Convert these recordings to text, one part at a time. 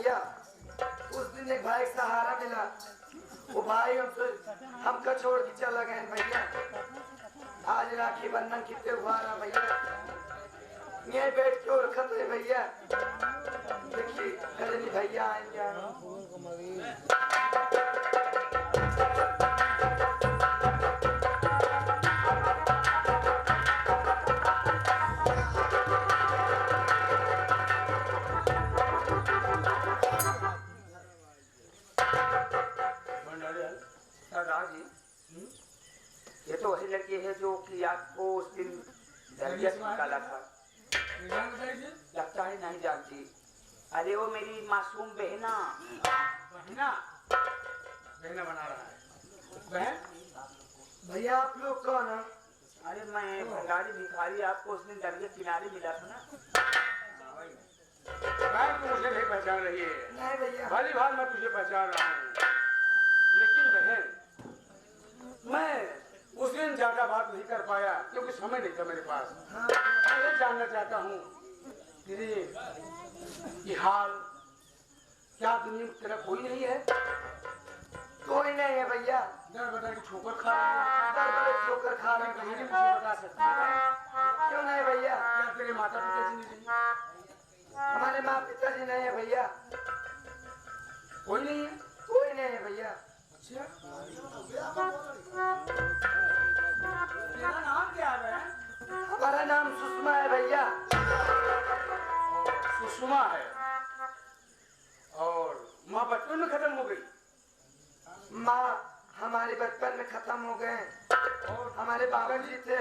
भैया उस दिन एक भाई का सहारा मिला, वो भाई हमको छोड़ के चला गए भैया। आज राखी बंधन की त्योहार है भैया, ये बैठ के और खतरे भैया देखिए करेंगे भैया आएंगे। ये तो वही लड़की है जो कि आपको उस दिन दरिया से निकाला था। लगता है नहीं जानती। अरे वो मेरी मासूम बहना बहना बहना बना रहा है। बहन भैया आप लोग कौन है? अरे मैं भंडारी भिखारी, आपको उस दिन दरिया किनारे मिला था ना। भाई तू मुझे नहीं पहचान रही है। नहीं भैया। भली भाल मैं तुझे पहचान रहा हूँ, लेकिन बहन मैं उस दिन ज्यादा बात नहीं कर पाया क्योंकि समय नहीं था मेरे पास। मैं ये जानना चाहता हूँ तेरे ये हाल, क्या दुनिया में तेरा कोई नहीं है? कोई नहीं है भैया। दर बदर की ठोकर खा रहा है, ठोकर खा रहे कहीं हैं। मुझे बता सकती है? क्यों नहीं भैया? क्या तेरे माता पिता जी नहीं? हमारे माँ पिताजी नहीं है भैया। कोई नहीं है? कोई नहीं है भैया। अच्छा, तेरा नाम क्या है? हमारा नाम सुषमा है भैया। सुषमा है। और माँ बचपन में खत्म हो गई? माँ हमारे बचपन में खत्म हो गए। और हमारे बाबूजी थे,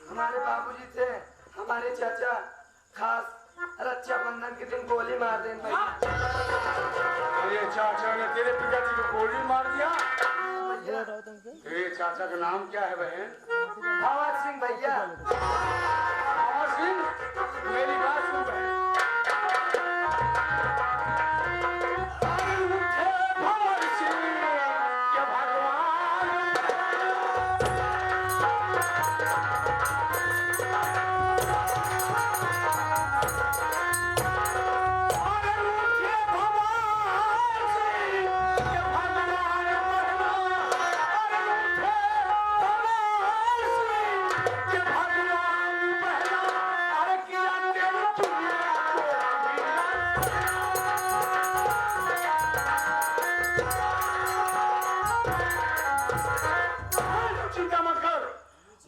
हमारे बाबूजी थे, हमारे चाचा खास रक्षाबंधन के दिन गोली मार दें भैया। तेरे चाचा ने तेरे पिताजी को गोली मार दिया? भैया तेरे चाचा का नाम क्या है बहन? भंवर सिंह भैया। भंवर सिंह, मेरी बात सुन बहन। भंवर सिंह, ये भगवान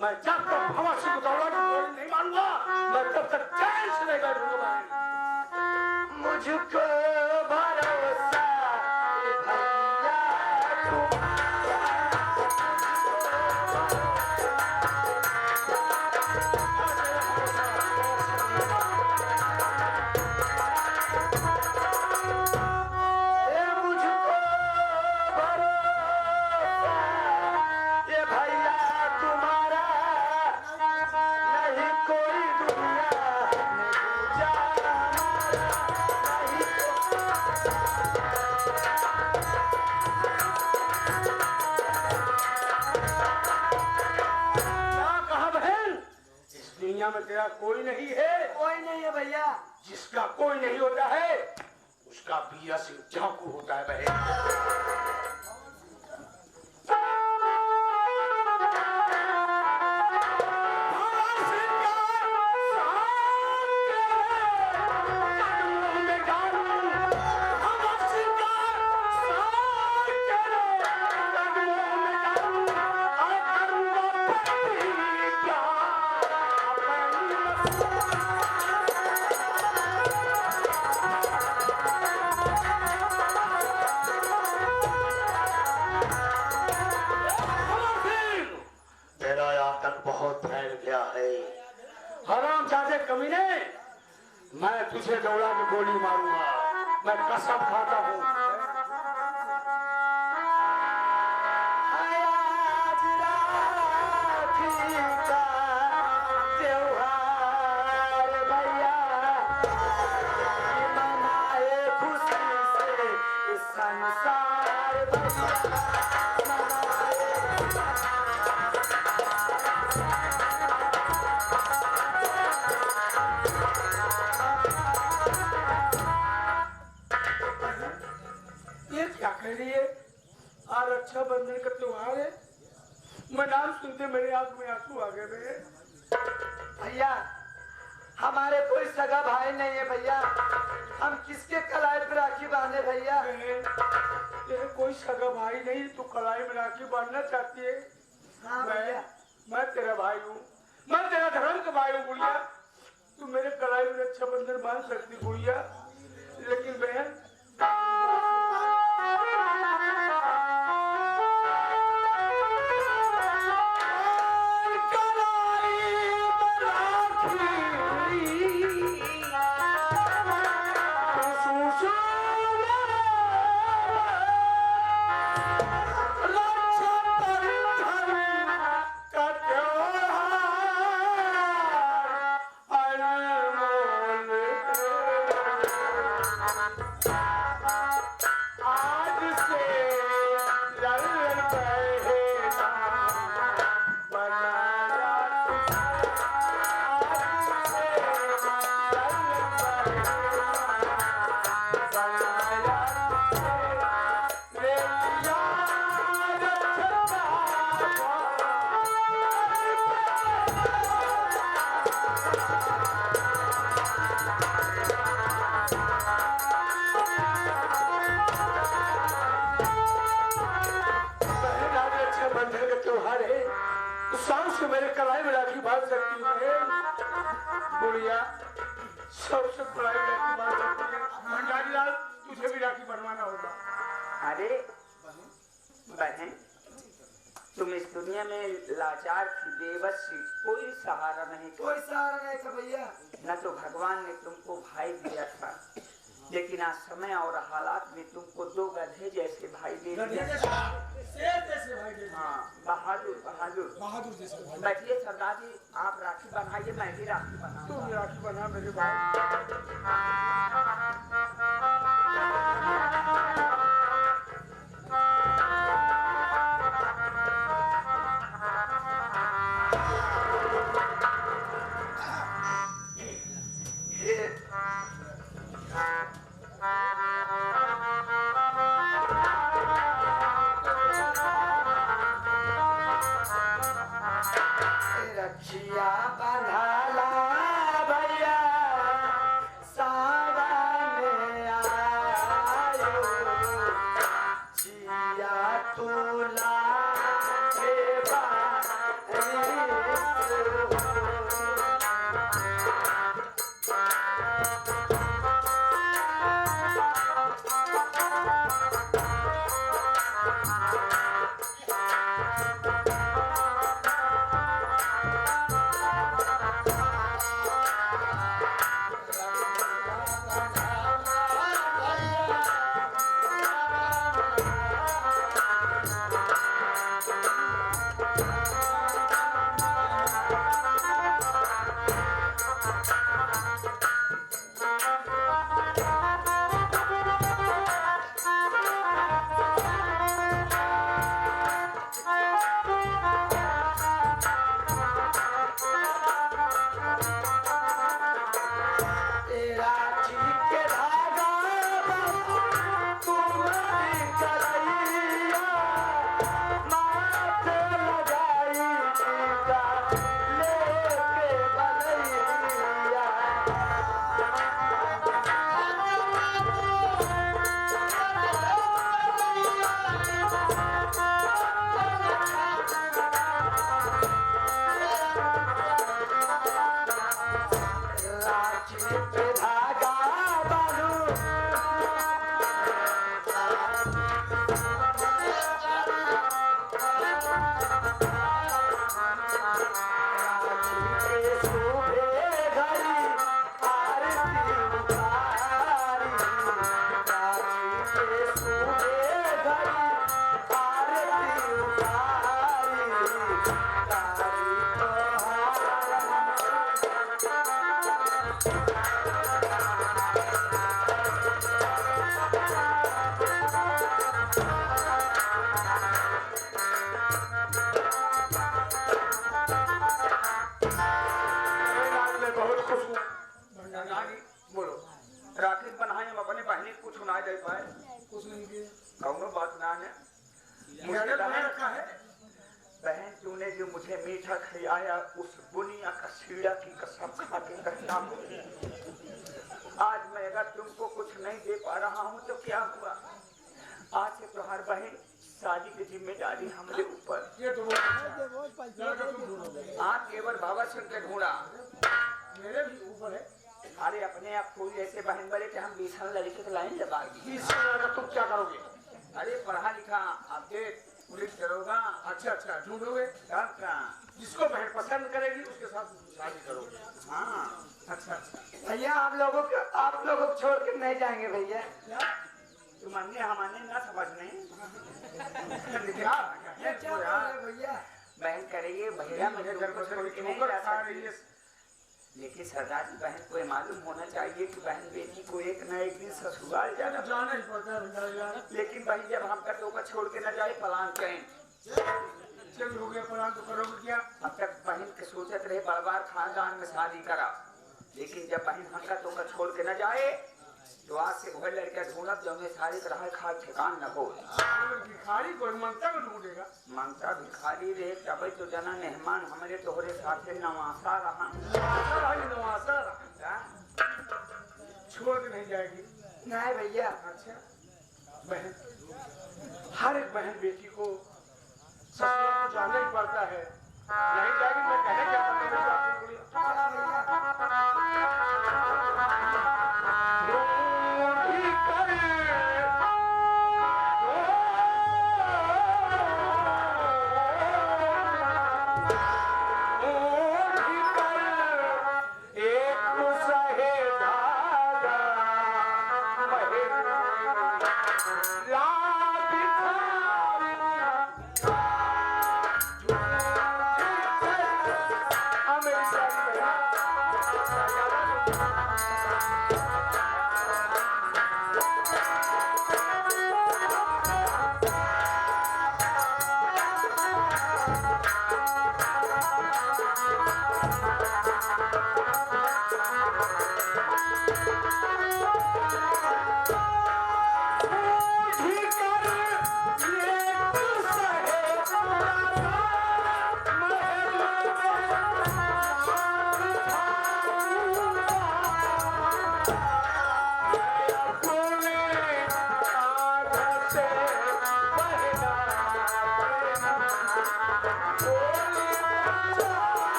मैं जब तक भंवर सिंह को दौड़ा की गोली नहीं मारूंगा, मैं तब तक चैन से नहीं बैठूंगा। मुझको भरोसा भैया में तेरा कोई नहीं है? कोई नहीं है भैया। जिसका कोई नहीं होता है उसका बिया से चाकू होता है बहन। हरामजादे कमीने, मैं तुझे दौड़ा के गोली मारूंगा, मैं कसम खाता हूँ। मैं नाम सुनते मेरे आंख में आंसू आ गए बहन। भैया हमारे कोई सगा भाई नहीं है भैया, हम किसके कलाई पे राखी बांधे भैया? तेरे कोई सगा भाई नहीं, तू कलाई में राखी बांधना चाहती है? हाँ भैया। मैं तेरा भाई हूँ, मैं तेरा धर्म का भाई हूँ गुड़िया। तू मेरे कलाई में रक्षाबंधन बांध सकती गुड़िया, लेकिन बहन मेरे कलाई में राखी बांध सकती है गुड़िया, सबसे कलाई में राखी बांध सकती है। भंडारी लाल तुझे भी राखी बनवाना होगा। अरे बहन, तुम इस दुनिया में लाचार थी, बेबस थी, कोई सहारा नहीं, कोई सहारा नहीं था भैया। न तो भगवान ने तुमको भाई दिया था, लेकिन आज समय और हालात में तुमको दो गधे जैसे भाई दे दिया। हाँ, बहादुर बहादुर बहादुर जैसे भाई। बैठिए सरदार जी, आप राखी बनाइए, मैं भी राखी बना। तू भी राखी बना मेरे भाई। रक्षिया बंधाला भैया सावन आयो, जिया तुला के कौनो बात ना है। मुझे रखा है बहन, तूने जो मुझे मीठा खिलाया उस बुनिया का सीढ़ा की कसम खा के कहता हूँ, आज मैं अगर तुमको कुछ नहीं दे पा रहा हूँ तो क्या हुआ? आज से तुम्हारी बहन शादी की जिम्मेदारी हमारे ऊपर। आज केवल बाबा सुन के ढूंढा मेरे भी ऊपर है। अरे अपने आप फूल जैसे बहन बड़े कि हम 20 लड़के की लाइन लगा दी। तुम क्या करोगे? अरे पढ़ा लिखा अब देख पुलिस दरोगा। अच्छा अच्छा ढूंढोगे? तब क्या? जिसको बहन पसंद करेगी उसके साथ शादी करोगे। हाँ अच्छा अच्छा। भैया आप लोगों को छोड़ के नहीं जाएंगे भैया। तुम अन्य हमारे न समझने क्या बोल रहे हैं भैया? बहन करेगी भैया मुझे घर को छोड़ के नहीं जा सकती। लेकिन सरदार जी बहन को मालूम होना चाहिए कि बहन बेटी को एक न एक दिन ससुराल जाना ही पड़ता है भैया। लेकिन भाई जब हम कटो का छोड़ के न जाए पलान चैन चल हो गया पलान तो करोगे क्या? अब तक बहन के सोचत रहे बर्बाद खानदान में शादी करा, लेकिन जब बहन हम कटो का छोड़ के न जाए तो आज से वह लड़का ढूंढब जो सारी तरह खा ठिकान न हो। भिखारी को मांगता को ढूंढेगा। मांगता भिखारी रहे तब तो जना मेहमान हमारे तोहरे साथे नवासा रहा। छोड़ के नहीं जाएगी? नहीं भैया। अच्छा बहन, हर एक बहन बेटी को ससुराल जाना ही पड़ता है। नहीं जाएगी मैं कहने क्या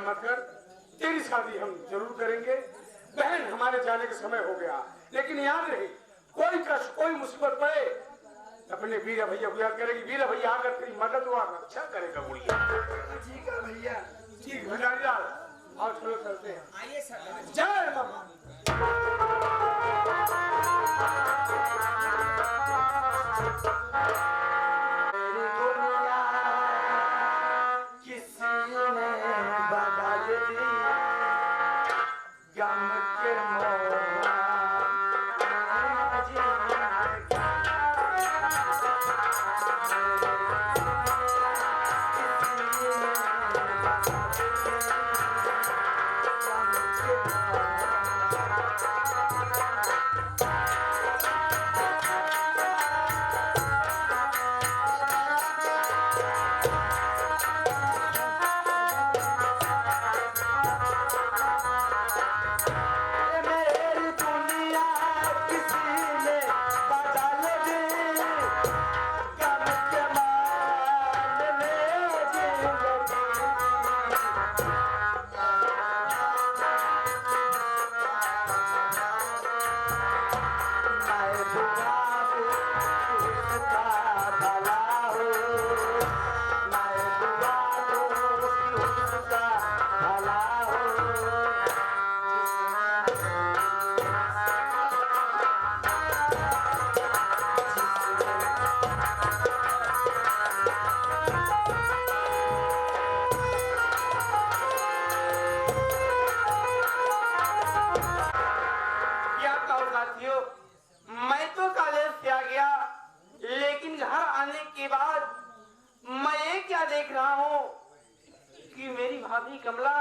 मत कर, तेरी शादी हम जरूर करेंगे। बहन हमारे जाने का समय हो गया, लेकिन याद रहे कोई कष्ट कोई मुसीबत पड़े अपने वीरा भैया को याद करेगी। वीरा भैया आकर तेरी मदद और रक्षा करेगा। बोलिए ठीक है भैया। ठीक भंडारी लाल और चलो चलते हैं। आइए सरदार। जय बाबा। भाभी कमला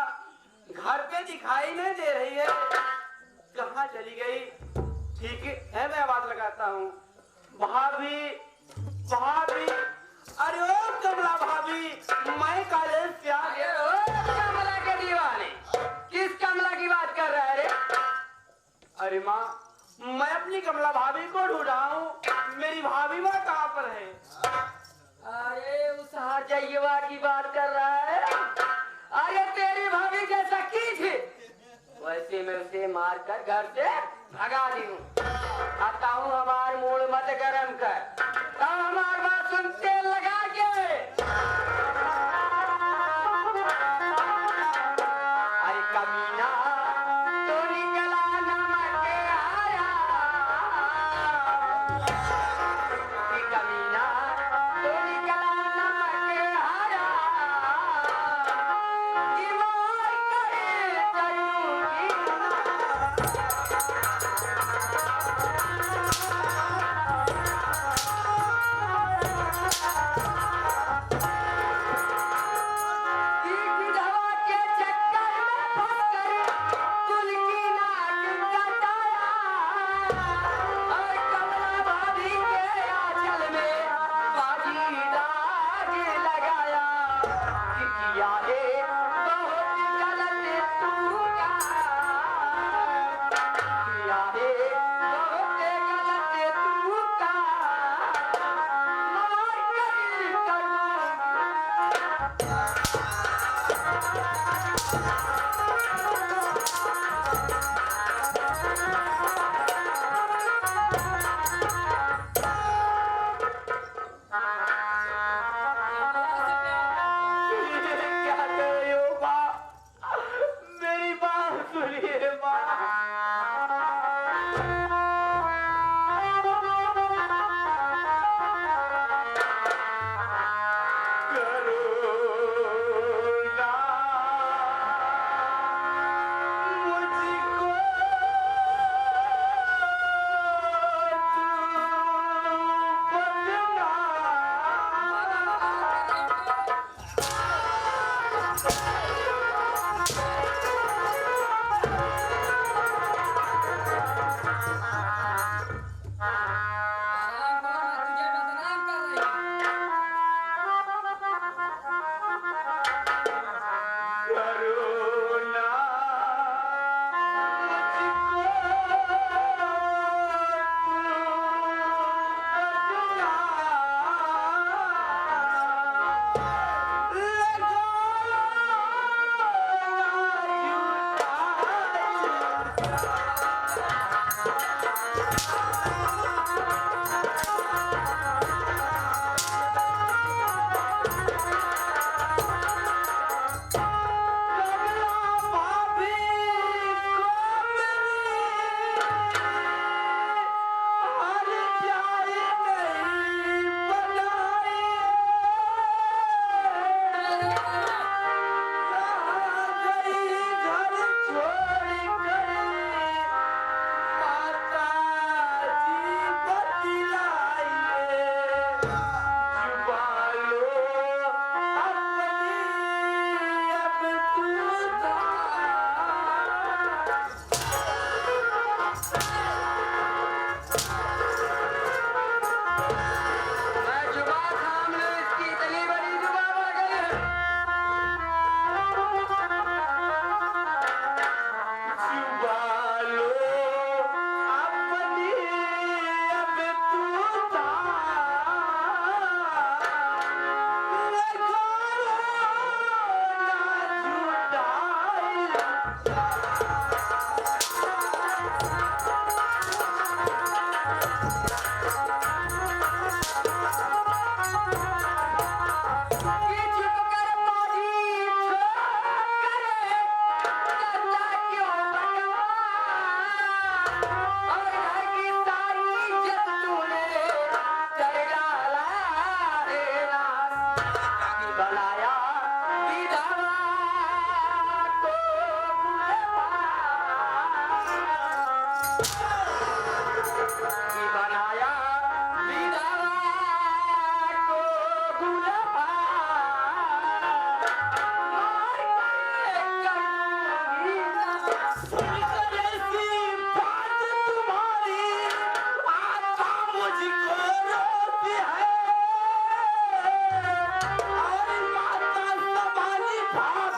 घर पे दिखाई नहीं दे रही है, कहाँ चली गई? ठीक है, मैं आवाज लगाता हूँ। भाभी, भाभी, अरे ओ कमला भाभी, मैं कॉलेज से आ गया। ओ कमला के दीवाने, किस कमला की बात कर रहा है रे? अरे माँ, मैं अपनी कमला भाभी को ढूंढा हूँ, मेरी भाभी माँ कहाँ पर है? अरे उस हाजयवा की बात कर रहा है। अरे तेरी भाभी जैसा की थी वैसे मैं उसे मारकर घर से भगा दी हूँ। आता हूँ, हमार मूड मत गरम कर, हमार बात सुन, तेल लगा के। अरे कमीना तो निकला नमक आया, कमीना तो निकला नमक आया, ईमान करे करूंगी। विधवा के चक्कर में फंसकर कुल की नाक कटाया, और कमला भाभी के आंचल में बाजी दाग लगाया। किया है बहुत गलत तूने, किया है बहुत गलत तूने, मार कर करूंगी। क्या कर रही हो माँ? मेरी बात सुनिए माँ। करुणा मुझको करुणा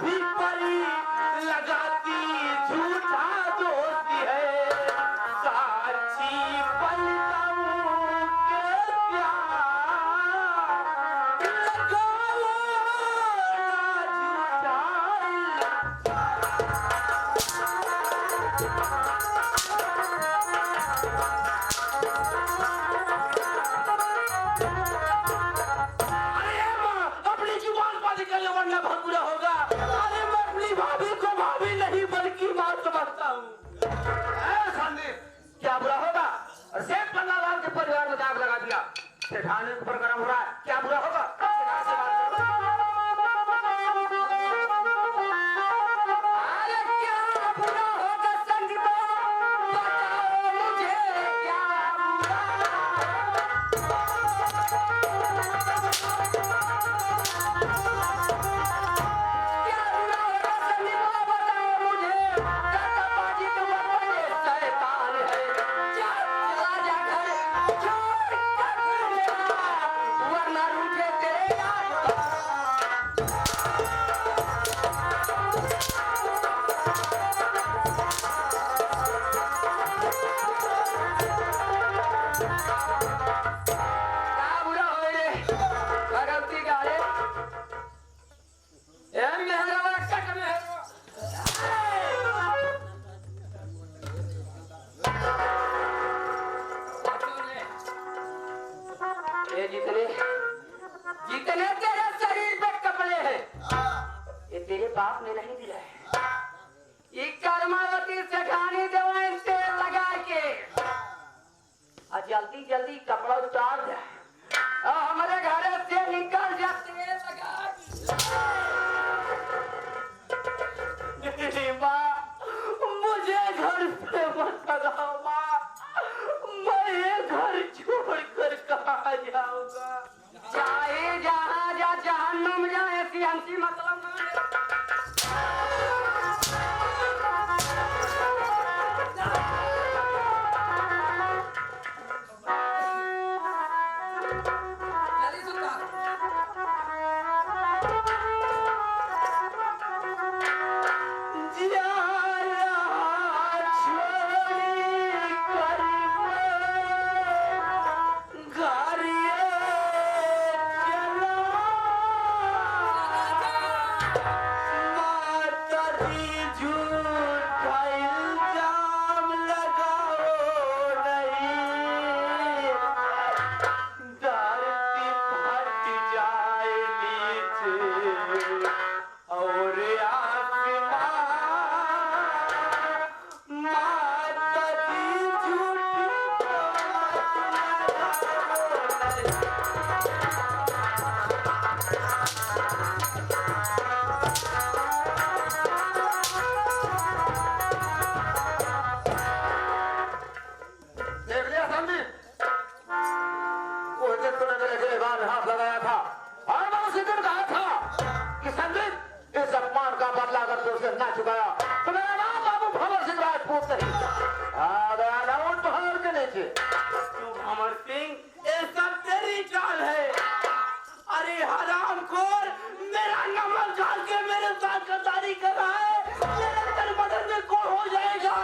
भी परी लगाती झूठा दोस्ती है, साक्षी पलकों के प्यार लगाओ ना अपनी जुबान पर निकलने वरना बहुत बुरा होगा। अरे मैं अपनी भाभी को भाभी नहीं बल्कि माँ समझता हूँ। क्या बुरा होगा? और सेठ पन्नालाल के परिवार में दाग लगा दिया, सेठानी के ऊपर गरम हो रहा है, क्या बुरा होगा? सेठानी से बात करो। अरे क्या बुरा होगा संदीपा, बताओ मुझे क्या बुरा। क्या बुरा होगा संदीपा, बताओ मुझे। काका बाजी तो बड़े शैतान है, चला जा घर छोड़ कर मेरा, वरना रूठे तेरे यार। क्या बुरा हो रे, भगवती गाले ए मेहरवा कट मेहरवा। ये जितने जितने तेरे शरीर पे कपड़े हैं, ये तेरे बाप ने नहीं दिया है। ये कर्मावती सेठानी दवाएं तेल लगा के और जल्दी जल्दी कपड़ा उतार दे और हमारे घर से निकल जा, तेल लगा के। माँ मुझे घर पे मत लगाओ माँ, मैं ये घर छोड़कर कहाँ जाऊंगा। चाहे जहाँ जा जहन्नुम जा, ऐसी हंसी मतलब ना जल्दी सुता। हाथ लगाया था और मैं उसी दिन कहा था कि संदीप इस अपमान का बदला अगर तुझसे ना चुकाया तो मेरा नाम बाबू भंवर सिंह राजपूत नहीं। आ गया ना उन पहाड़ के नीचे। तू भंवर सिंह, ये सब तेरी चाल है। अरे हरामखोर, मेरा नंबर डाल के मेरे साथ गद्दारी कर रहा है। मेरे तेरे बदन में कौन हो जाएगा?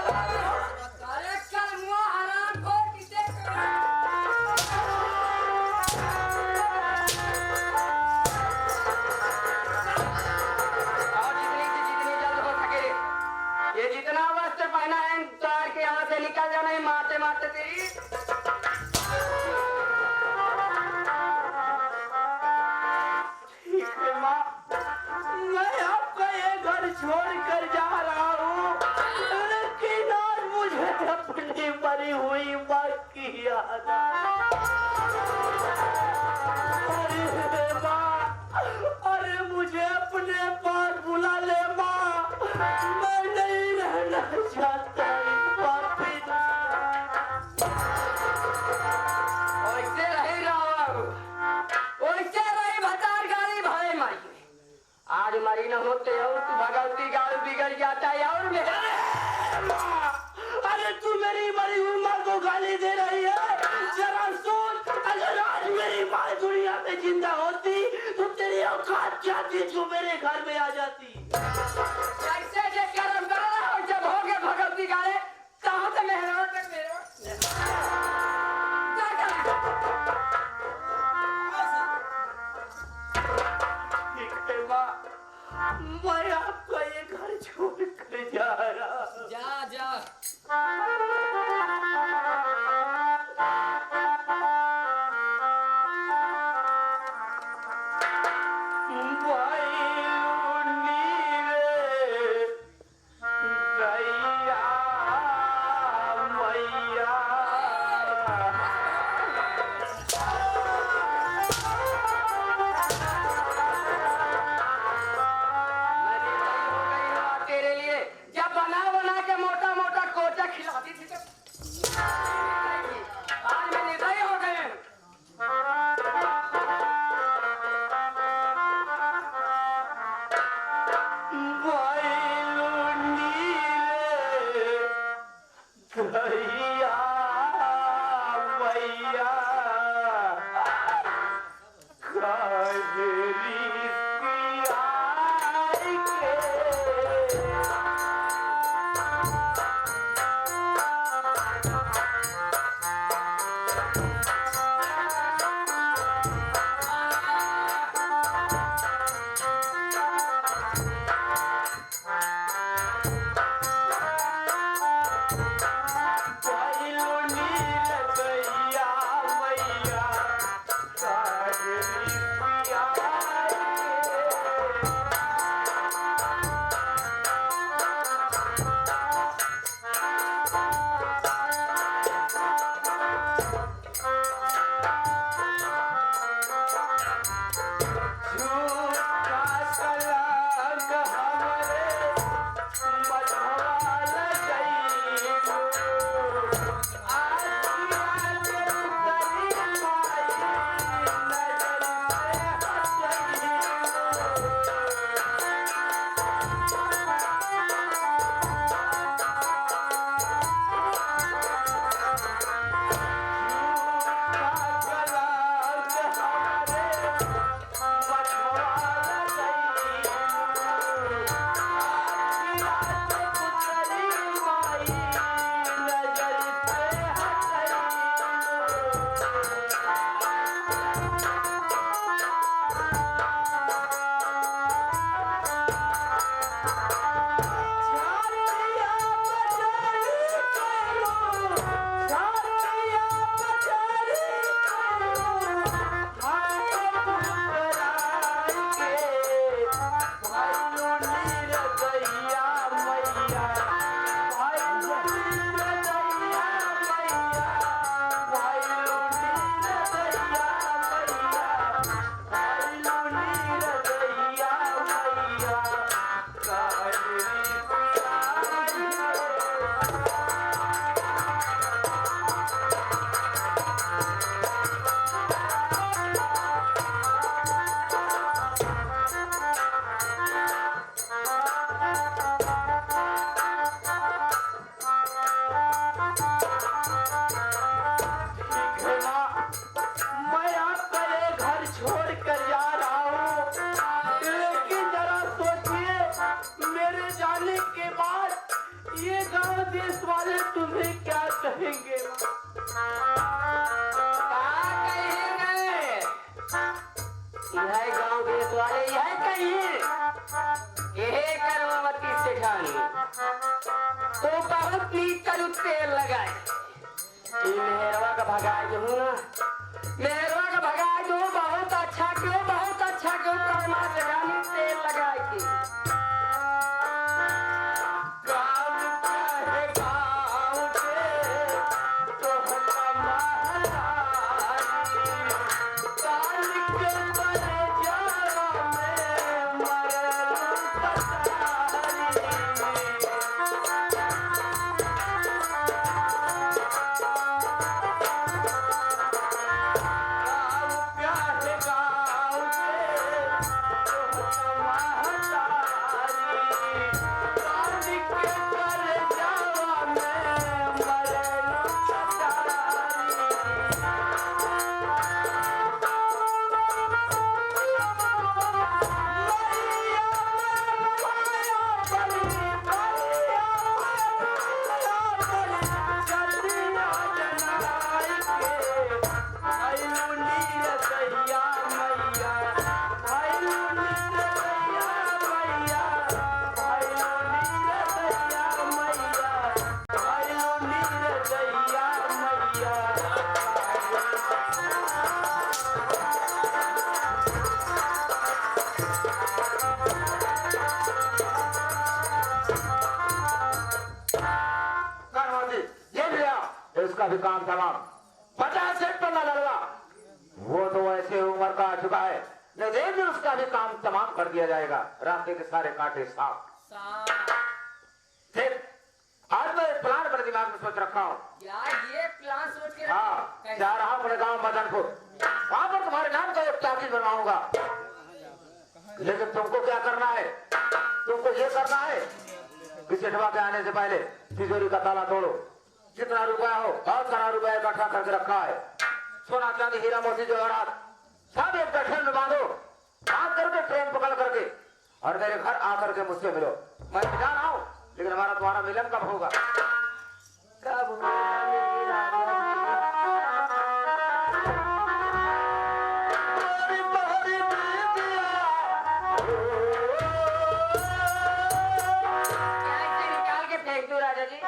अरे कल मुआ हराम को किसे और जितनी जल्द हो सके ये जितना वस्त्र पहना है तार के यहाँ से निकल जाना है, मारते मारते तेरी। ठीक है माँ, मैं आपका ये घर छोड़ कर जा रहा हूँ, लेकिन आज मुझे अपनी मरी हुई माँ की याद अरे माँ, अरे मुझे अपने पास बुला ले माँ, मैं नहीं रहना चाहता इस पापी वैसे रही रहो, वैसे रही भतार गाली भाई मारी। आज मरी न होते और तू भगवती गाल बिगड़ जाता है और मेरा। अरे तू मेरी मरी हुई माँ को गाली दे रही है? जरा सोच, अगर आज मेरी माँ दुनिया में जिंदा होती तो तेरी औकात क्या थी जो मेरे घर में आ जाती? कैसे जे कर्म कर रहा हो जब हो गए भगवती गाले कहां से मेहरान तक मेरे ठीक है माँ, मैं आपका ये घर छोड़ कर जा रहा हूँ। जा जा खिलाती थी आज मैं निर्दयी हो गए। तो बहुत नीक करू तेल लगाए मेहरवा का भगाए जो हूँ ना मेहरवा का भगाए जो बहुत अच्छा क्यों कर्मा जगानी तेल लगाए की भी काम तमाम। 50 सेट पर न लड़वा, वो तो ऐसे उम्र का आ चुका है, लेकिन उसका भी काम तमाम कर दिया जाएगा। रास्ते के सारे कांटे साफ। फिर आज मैं एक प्लान अपने दिमाग में सोच रखा हूँ। यार ये प्लान सोच के हाँ, जा रहा हूँ अपने गाँव मदनपुर, वहां पर तुम्हारे नाम का एक टाकिज बनवाऊंगा। लेकिन तुमको क्या करना है? तुमको ये करना है कि सेठवा के आने से पहले तिजोरी का ताला तोड़ो। जितना रुपया हो, बहुत सारा रुपया इकट्ठा करके रखा है, सोना चांदी हीरा मोती जवाहरात सब एक गठन में बांधो, बांध करके ट्रेन पकड़ करके और मेरे घर आकर के मुझसे मिलो। मैं जा रहा हूँ, लेकिन हमारा तुम्हारा मिलन कब होगा? कब होगा? निकाल के फेंक दो राजा जी।